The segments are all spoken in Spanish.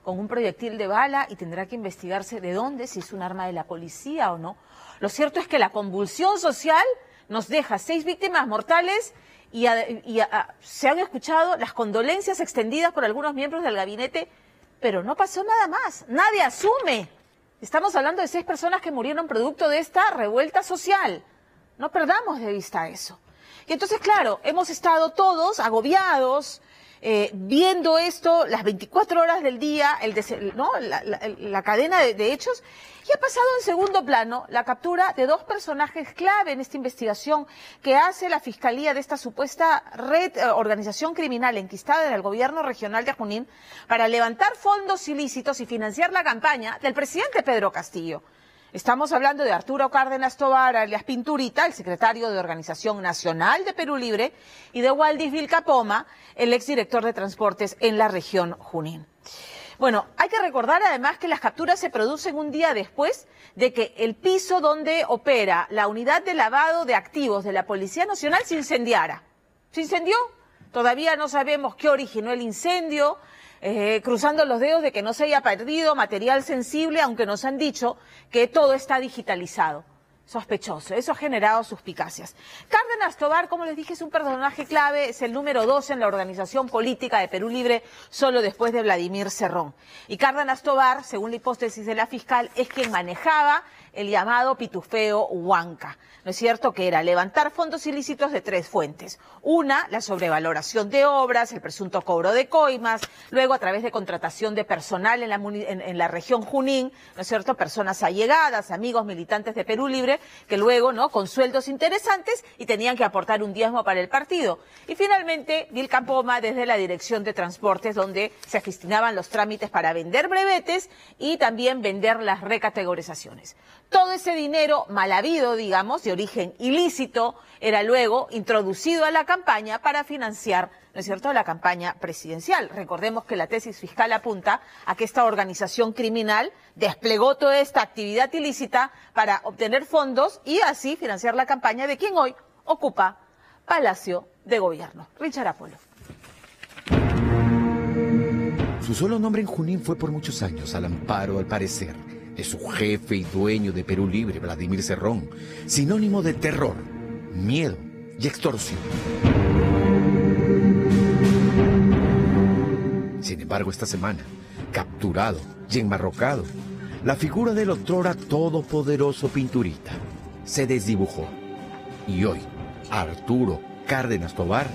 con un proyectil de bala y tendrá que investigarse de dónde, si es un arma de la policía o no. Lo cierto es que la convulsión social nos deja 6 víctimas mortales y se han escuchado las condolencias extendidas por algunos miembros del gabinete, pero no pasó nada más, nadie asume. Estamos hablando de 6 personas que murieron producto de esta revuelta social. No perdamos de vista eso. Y entonces, claro, hemos estado todos agobiados, viendo esto las 24 horas del día, la cadena de hechos, y ha pasado en segundo plano la captura de 2 personajes clave en esta investigación que hace la Fiscalía de esta supuesta organización criminal enquistada en el gobierno regional de Junín para levantar fondos ilícitos y financiar la campaña del presidente Pedro Castillo. Estamos hablando de Arturo Cárdenas Tobar, alias Pinturita, el secretario de Organización Nacional de Perú Libre, y de Waldis Vilcapoma, el exdirector de Transportes en la región Junín. Bueno, hay que recordar además que las capturas se producen un día después de que el piso donde opera la unidad de lavado de activos de la Policía Nacional se incendiara. ¿Se incendió? Todavía no sabemos qué originó el incendio. Cruzando los dedos de que no se haya perdido material sensible, aunque nos han dicho que todo está digitalizado. Sospechoso, eso ha generado suspicacias. Cárdenas Tobar, como les dije, es un personaje clave, es el número 2 en la organización política de Perú Libre, solo después de Vladimir Cerrón. Y Cárdenas Tobar, según la hipótesis de la fiscal, es quien manejaba el llamado pitufeo Huanca. ¿No es cierto? Que era levantar fondos ilícitos de 3 fuentes. Una, la sobrevaloración de obras, el presunto cobro de coimas, luego a través de contratación de personal en la región Junín, ¿no es cierto? Personas allegadas, amigos militantes de Perú Libre, que luego, ¿no?, con sueldos interesantes y tenían que aportar un diezmo para el partido. Y finalmente, Vilcapoma desde la Dirección de Transportes, donde se gestionaban los trámites para vender brevetes y también vender las recategorizaciones. Todo ese dinero mal habido, digamos, de origen ilícito, era luego introducido a la campaña para financiar, ¿no es cierto?, la campaña presidencial. Recordemos que la tesis fiscal apunta a que esta organización criminal desplegó toda esta actividad ilícita para obtener fondos y así financiar la campaña de quien hoy ocupa Palacio de Gobierno. Richard Apolo. Su solo nombre en Junín fue por muchos años al amparo, al parecer, de su jefe y dueño de Perú Libre, Vladimir Cerrón, sinónimo de terror, miedo y extorsión. Sin embargo, esta semana, capturado y enmarrocado, la figura del otrora todopoderoso Pinturita se desdibujó. Y hoy, Arturo Cárdenas Tobar,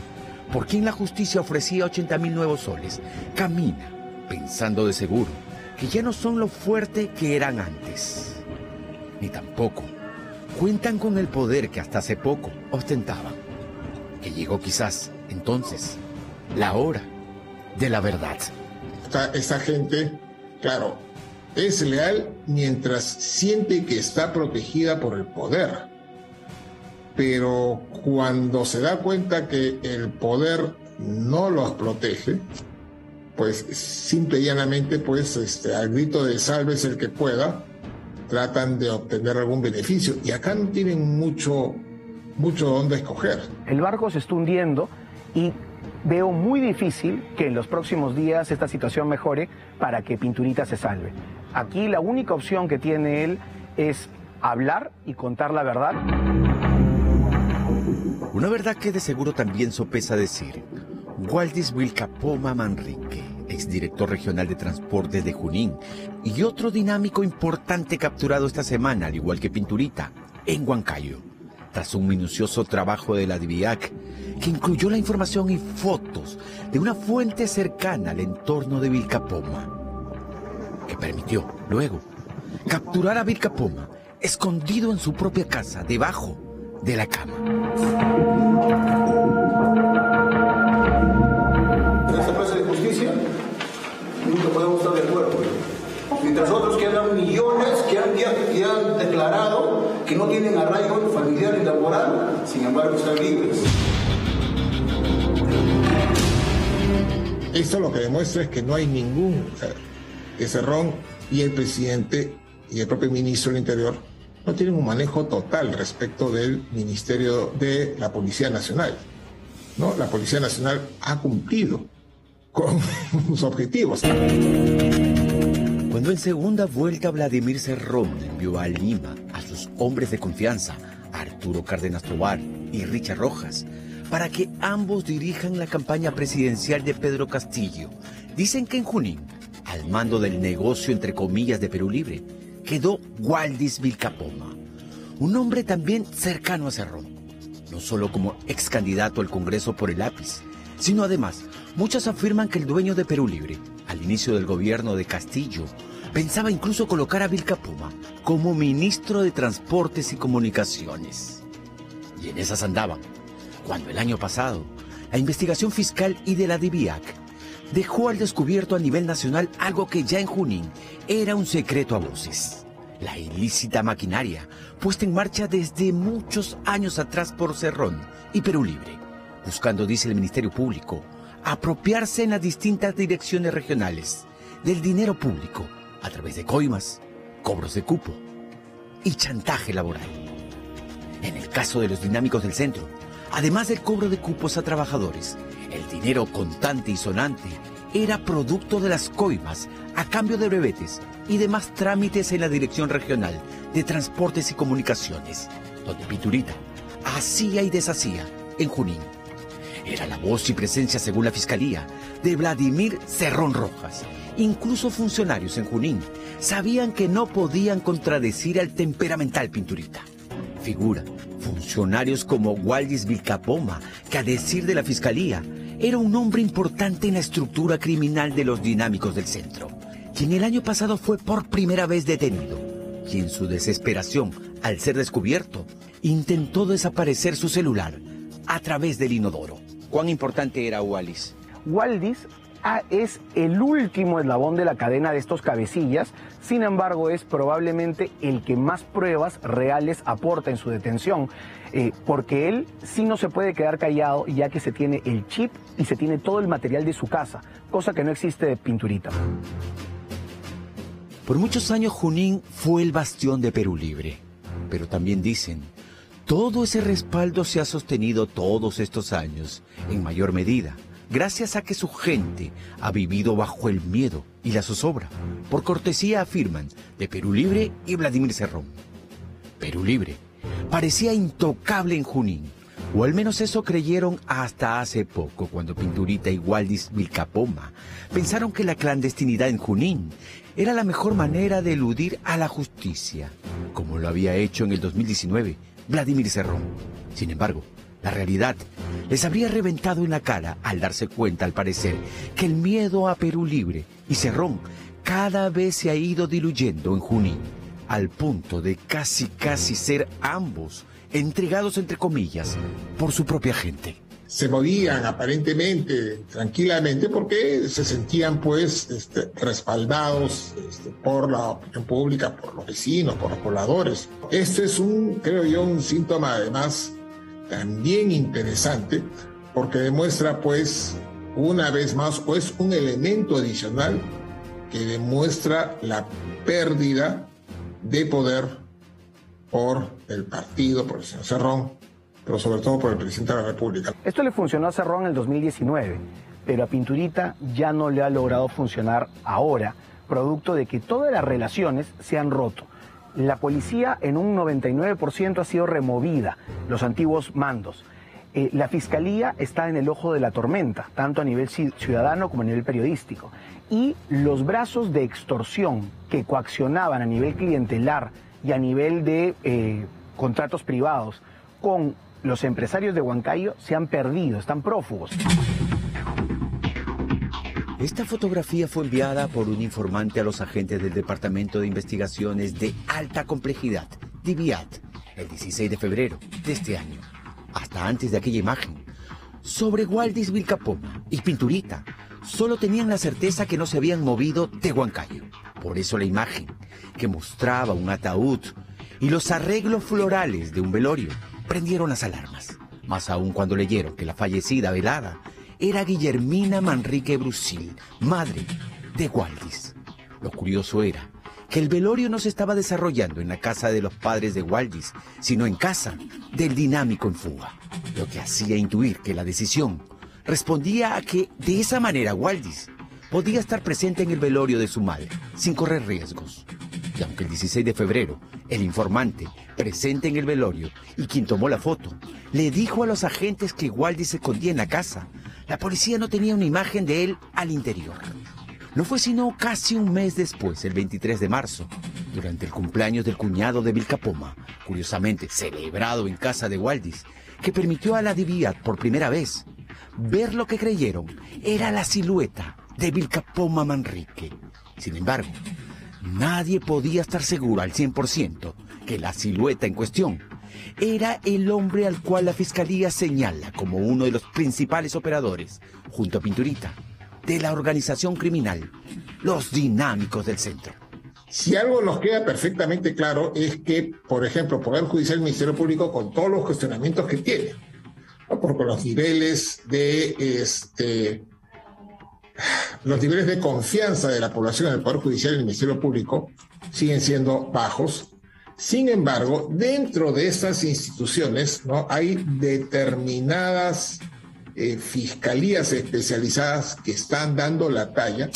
por quien la justicia ofrecía 80.000 nuevos soles, camina pensando de seguro que ya no son lo fuerte que eran antes. Ni tampoco cuentan con el poder que hasta hace poco ostentaban. Que llegó quizás, entonces, la hora de la verdad. Esta gente, claro, es leal mientras siente que está protegida por el poder. Pero cuando se da cuenta que el poder no los protege, pues simple y llanamente, pues al grito de sálvese el que pueda, tratan de obtener algún beneficio. Y acá no tienen mucho dónde escoger. El barco se está hundiendo y veo muy difícil que en los próximos días esta situación mejore para que Pinturita se salve. Aquí la única opción que tiene él es hablar y contar la verdad. Una verdad que de seguro también sopesa decir Waldis Vilcapoma Manrique, exdirector regional de Transportes de Junín, y otro dinámico importante capturado esta semana, al igual que Pinturita, en Huancayo, tras un minucioso trabajo de la DIVIAC, que incluyó la información y fotos de una fuente cercana al entorno de Vilcapoma, que permitió, luego, capturar a Vilcapoma escondido en su propia casa, debajo de la cama. En esta clase de justicia nunca podemos estar de acuerdo. Mientras otros que hablan millones, que han declarado que no tienen arraigo familiar y laboral, sin embargo están libres. Esto lo que demuestra es que no hay ningún... Cerrón y el presidente y el propio ministro del Interior no tienen un manejo total respecto del Ministerio de la Policía Nacional, ¿no? La Policía Nacional ha cumplido con sus objetivos. en segunda vuelta Vladimir Cerrón envió a Lima a sus hombres de confianza, Arturo Cárdenas Tovar y Richard Rojas, para que ambos dirijan la campaña presidencial de Pedro Castillo, dicen que en Junín, al mando del negocio entre comillas de Perú Libre, quedó Waldis Vilcapoma, un hombre también cercano a Cerrón, no solo como ex candidato al Congreso por el lápiz, sino además, muchos afirman que el dueño de Perú Libre, al inicio del gobierno de Castillo, pensaba incluso colocar a Vilcapoma como ministro de Transportes y Comunicaciones. Y en esas andaban, cuando el año pasado, la investigación fiscal y de la DIVIAC dejó al descubierto a nivel nacional algo que ya en Junín era un secreto a voces. La ilícita maquinaria puesta en marcha desde muchos años atrás por Cerrón y Perú Libre, buscando, dice el Ministerio Público, apropiarse en las distintas direcciones regionales del dinero público a través de coimas, cobros de cupo y chantaje laboral. En el caso de los dinámicos del centro, además del cobro de cupos a trabajadores, el dinero contante y sonante era producto de las coimas a cambio de brevetes y demás trámites en la Dirección Regional de Transportes y Comunicaciones, donde Pinturita hacía y deshacía en Junín. Era la voz y presencia, según la Fiscalía, de Vladimir Cerrón Rojas. Incluso funcionarios en Junín sabían que no podían contradecir al temperamental Pinturita. Figura funcionarios como Waldis Vilcapoma, que a decir de la Fiscalía, era un hombre importante en la estructura criminal de los dinámicos del centro, quien el año pasado fue por primera vez detenido, y en su desesperación, al ser descubierto, intentó desaparecer su celular a través del inodoro. ¿Cuán importante era Waldis? Waldis es el último eslabón de la cadena de estos cabecillas, sin embargo es probablemente el que más pruebas reales aporta en su detención, porque él sí no se puede quedar callado ya que se tiene el chip y se tiene todo el material de su casa, cosa que no existe de Pinturita. Por muchos años Junín fue el bastión de Perú Libre, pero también dicen, todo ese respaldo se ha sostenido todos estos años, en mayor medida, gracias a que su gente ha vivido bajo el miedo y la zozobra, por cortesía, afirman, de Perú Libre y Vladimir Cerrón. Perú Libre parecía intocable en Junín, o al menos eso creyeron hasta hace poco, cuando Pinturita y Waldis Vilcapoma pensaron que la clandestinidad en Junín era la mejor manera de eludir a la justicia, como lo había hecho en el 2019 Vladimir Cerrón. Sin embargo, la realidad les habría reventado en la cara al darse cuenta, al parecer, que el miedo a Perú Libre y Cerrón cada vez se ha ido diluyendo en Junín, al punto de casi ser ambos entregados, entre comillas, por su propia gente. Se movían aparentemente tranquilamente porque se sentían pues respaldados por la opinión pública, por los vecinos, por los pobladores. Este es creo yo, un síntoma además también interesante, porque demuestra pues una vez más pues un elemento adicional que demuestra la pérdida de poder por el partido, por el señor Cerrón, pero sobre todo por el presidente de la República. Esto le funcionó a Cerrón en el 2019, pero a Pinturita ya no le ha logrado funcionar ahora, producto de que todas las relaciones se han roto. La policía en un 99% ha sido removida, los antiguos mandos. La fiscalía está en el ojo de la tormenta, tanto a nivel ciudadano como a nivel periodístico. Y los brazos de extorsión que coaccionaban a nivel clientelar y a nivel de contratos privados con los empresarios de Huancayo se han perdido, están prófugos. Esta fotografía fue enviada por un informante a los agentes del Departamento de Investigaciones de Alta Complejidad, DIVIAT, el 16 de febrero de este año. Hasta antes de aquella imagen, sobre Waldis Vilcapoma y Pinturita, solo tenían la certeza que no se habían movido de Huancayo. Por eso la imagen, que mostraba un ataúd y los arreglos florales de un velorio, prendieron las alarmas. Más aún cuando leyeron que la fallecida velada era Guillermina Manrique Brusil, madre de Waldis. Lo curioso era que el velorio no se estaba desarrollando en la casa de los padres de Waldis, sino en casa del dinámico en fuga, lo que hacía intuir que la decisión respondía a que de esa manera Waldis podía estar presente en el velorio de su madre, sin correr riesgos. Y aunque el 16 de febrero, el informante, presente en el velorio y quien tomó la foto, le dijo a los agentes que Waldis se escondía en la casa, la policía no tenía una imagen de él al interior. No fue sino casi un mes después, el 23 de marzo, durante el cumpleaños del cuñado de Vilca Poma, curiosamente celebrado en casa de Waldis, que permitió a la DIVIAT por primera vez ver lo que creyeron era la silueta de Vilca Poma Manrique. Sin embargo, nadie podía estar seguro al 100% que la silueta en cuestión era el hombre al cual la fiscalía señala como uno de los principales operadores, junto a Pinturita, de la organización criminal, los Dinámicos del Centro. Si algo nos queda perfectamente claro es que, por ejemplo, Poder Judicial y el Ministerio Público, con todos los cuestionamientos que tiene, ¿no? Porque los niveles de confianza de la población en el Poder Judicial y el Ministerio Público siguen siendo bajos. Sin embargo, dentro de estas instituciones, ¿no?, hay determinadas fiscalías especializadas que están dando la talla.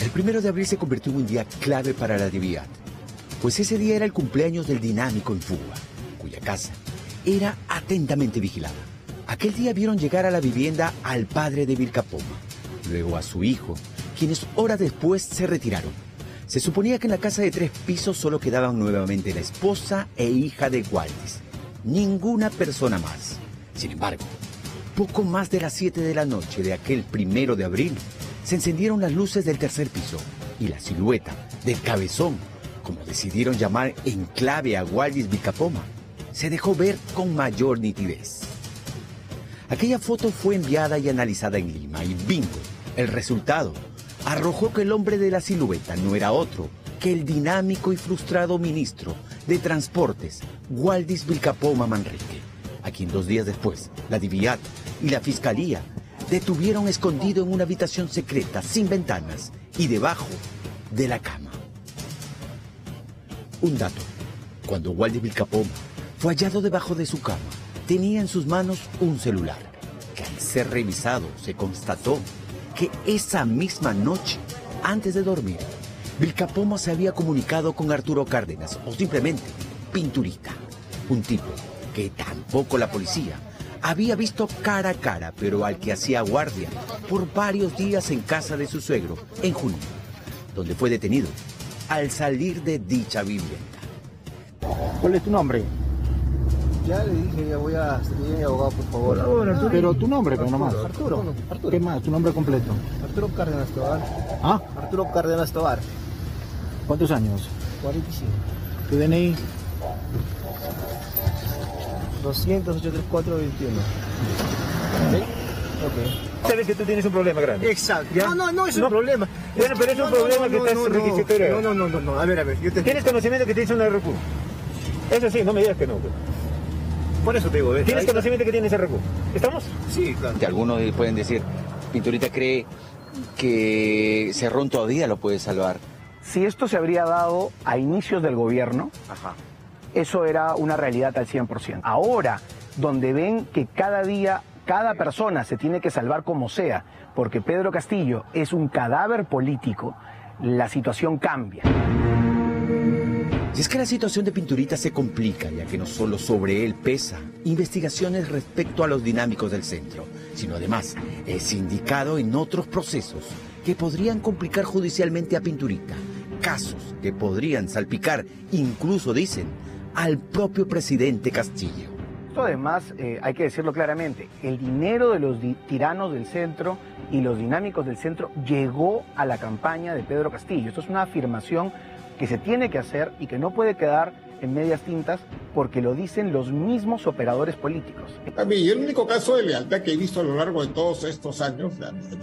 El 1 de abril se convirtió en un día clave para la DIVIAT, pues ese día era el cumpleaños del dinámico en fuga, cuya casa era atentamente vigilada. Aquel día vieron llegar a la vivienda al padre de Vilca Poma, luego a su hijo, quienes horas después se retiraron. Se suponía que en la casa de 3 pisos solo quedaban nuevamente la esposa e hija de Waldis, ninguna persona más. Sin embargo, poco más de las 7 de la noche de aquel 1 de abril, se encendieron las luces del 3er piso y la silueta del cabezón, como decidieron llamar en clave a Waldis Vilca Poma, se dejó ver con mayor nitidez. Aquella foto fue enviada y analizada en Lima y bingo, el resultado arrojó que el hombre de la silueta no era otro que el dinámico y frustrado ministro de Transportes, Waldis Vilca Poma Manrique, a quien 2 días después la DIVIAT y la Fiscalía detuvieron escondido en una habitación secreta sin ventanas y debajo de la cama. Un dato: cuando Waldis Vilca Poma fue hallado debajo de su cama, tenía en sus manos un celular, que al ser revisado se constató que esa misma noche, antes de dormir, Vilca Poma se había comunicado con Arturo Cárdenas, o simplemente Pinturita, un tipo que tampoco la policía había visto cara a cara, pero al que hacía guardia por varios días en casa de su suegro, en junio, donde fue detenido al salir de dicha vivienda. ¿Cuál es tu nombre? Ya le dije, ya voy a escribir a mi abogado, por favor. Por favor, Arturo. Pero tu nombre, pero nomás. Arturo. ¿Qué más? ¿Tu nombre completo? Arturo Cárdenas Tobar. ¿Ah? Arturo Cárdenas Tobar. ¿Cuántos años? 45. ¿Tu DNI? 200-834-21. ¿Sí? Ok. Sabes que tú tienes un problema grande. Exacto. ¿Ya? No es un problema. Bueno, pero es un problema que estás requisitorio. No. A ver. ¿Tienes conocimiento que tienes una RQ? Eso sí, no me digas que no. Por eso te digo. ¿Tienes conocimiento que tienes RQ? ¿Estamos? Sí, claro. Algunos pueden decir, Pinturita cree que Cerrón todavía lo puede salvar. Si esto se habría dado a inicios del gobierno, eso era una realidad al 100%. Ahora, donde ven que cada día, cada persona se tiene que salvar como sea, porque Pedro Castillo es un cadáver político, la situación cambia. Y es que la situación de Pinturita se complica, ya que no solo sobre él pesa investigaciones respecto a los dinámicos del centro, sino además es indicado en otros procesos que podrían complicar judicialmente a Pinturita, casos que podrían salpicar, incluso dicen, al propio presidente Castillo. Esto además, hay que decirlo claramente, el dinero de los tiranos del centro y los dinámicos del centro llegó a la campaña de Pedro Castillo. Esto es una afirmación que se tiene que hacer y que no puede quedar en medias tintas porque lo dicen los mismos operadores políticos. A mí, el único caso de lealtad que he visto a lo largo de todos estos años,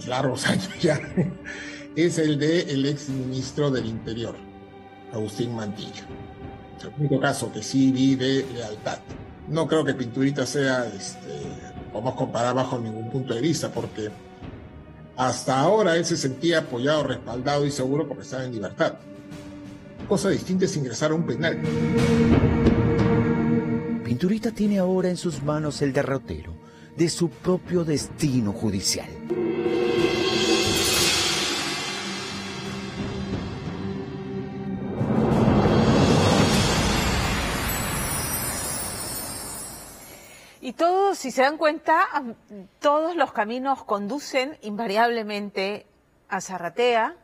largos años ya, es el del exministro del Interior, Agustín Mantilla. El único caso que sí vi de lealtad. No creo que Pinturita sea, podemos comparar bajo ningún punto de vista, porque hasta ahora él se sentía apoyado, respaldado y seguro porque estaba en libertad. Cosa distinta es ingresar a un penal. Pinturita tiene ahora en sus manos el derrotero de su propio destino judicial. Y todos, si se dan cuenta, todos los caminos conducen invariablemente a Zarratea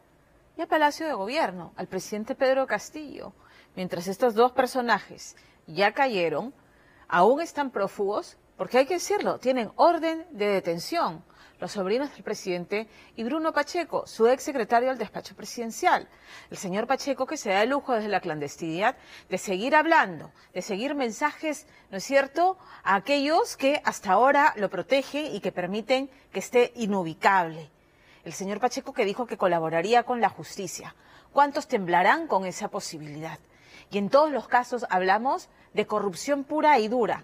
y a Palacio de Gobierno, al presidente Pedro Castillo. Mientras estos dos personajes ya cayeron, aún están prófugos, porque hay que decirlo, tienen orden de detención. Los sobrinos del presidente y Bruno Pacheco, su ex secretario del despacho presidencial. El señor Pacheco, que se da el lujo desde la clandestinidad de seguir hablando, de seguir mensajes, ¿no es cierto?, a aquellos que hasta ahora lo protegen y que permiten que esté inubicable. El señor Pacheco, que dijo que colaboraría con la justicia. ¿Cuántos temblarán con esa posibilidad? Y en todos los casos hablamos de corrupción pura y dura,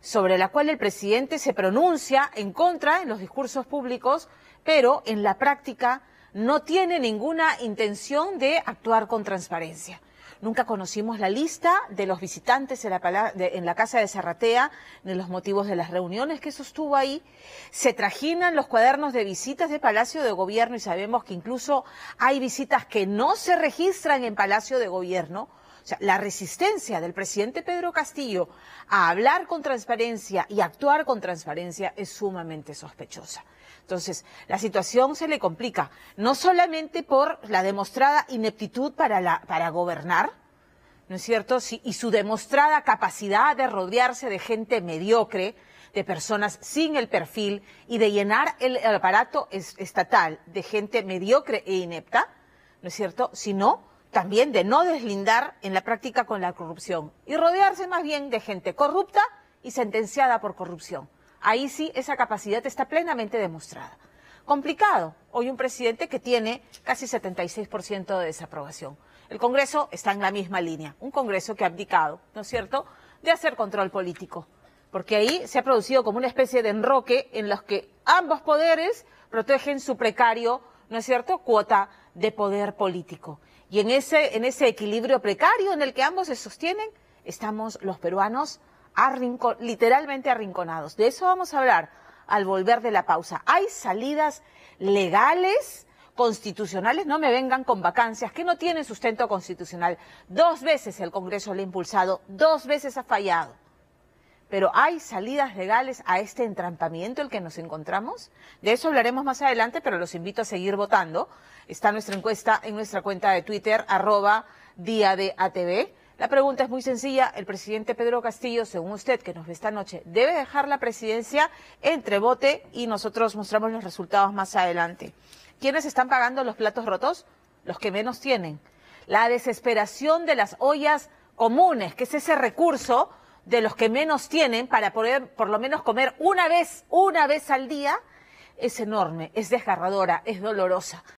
sobre la cual el presidente se pronuncia en contra en los discursos públicos, pero en la práctica no tiene ninguna intención de actuar con transparencia. Nunca conocimos la lista de los visitantes en la casa de Zarratea, ni los motivos de las reuniones que sostuvo ahí. Se trajinan los cuadernos de visitas de Palacio de Gobierno y sabemos que incluso hay visitas que no se registran en Palacio de Gobierno. O sea, la resistencia del presidente Pedro Castillo a hablar con transparencia y actuar con transparencia es sumamente sospechosa. Entonces, la situación se le complica, no solamente por la demostrada ineptitud para gobernar, ¿no es cierto?, y su demostrada capacidad de rodearse de gente mediocre, de personas sin el perfil y de llenar el aparato estatal de gente mediocre e inepta, ¿no es cierto?, sino también de no deslindar en la práctica con la corrupción y rodearse más bien de gente corrupta y sentenciada por corrupción. Ahí sí esa capacidad está plenamente demostrada. Complicado. Hoy un presidente que tiene casi 76% de desaprobación. El Congreso está en la misma línea. Un Congreso que ha abdicado, ¿no es cierto?, de hacer control político. Porque ahí se ha producido como una especie de enroque en los que ambos poderes protegen su precario, ¿no es cierto?, cuota de poder político. Y en ese equilibrio precario en el que ambos se sostienen, estamos los peruanos literalmente arrinconados. De eso vamos a hablar al volver de la pausa. ¿Hay salidas legales, constitucionales? No me vengan con vacancias que no tienen sustento constitucional. 2 veces el Congreso le ha impulsado, 2 veces ha fallado. Pero ¿hay salidas legales a este entrampamiento en el que nos encontramos? De eso hablaremos más adelante, pero los invito a seguir votando. Está nuestra encuesta en nuestra cuenta de Twitter, @DiaDeATV. La pregunta es muy sencilla. El presidente Pedro Castillo, según usted, que nos ve esta noche, ¿debe dejar la presidencia? Entre vote y nosotros mostramos los resultados más adelante. ¿Quiénes están pagando los platos rotos? Los que menos tienen. La desesperación de las ollas comunes, que es ese recurso de los que menos tienen para poder por lo menos comer una vez al día, es enorme, es desgarradora, es dolorosa.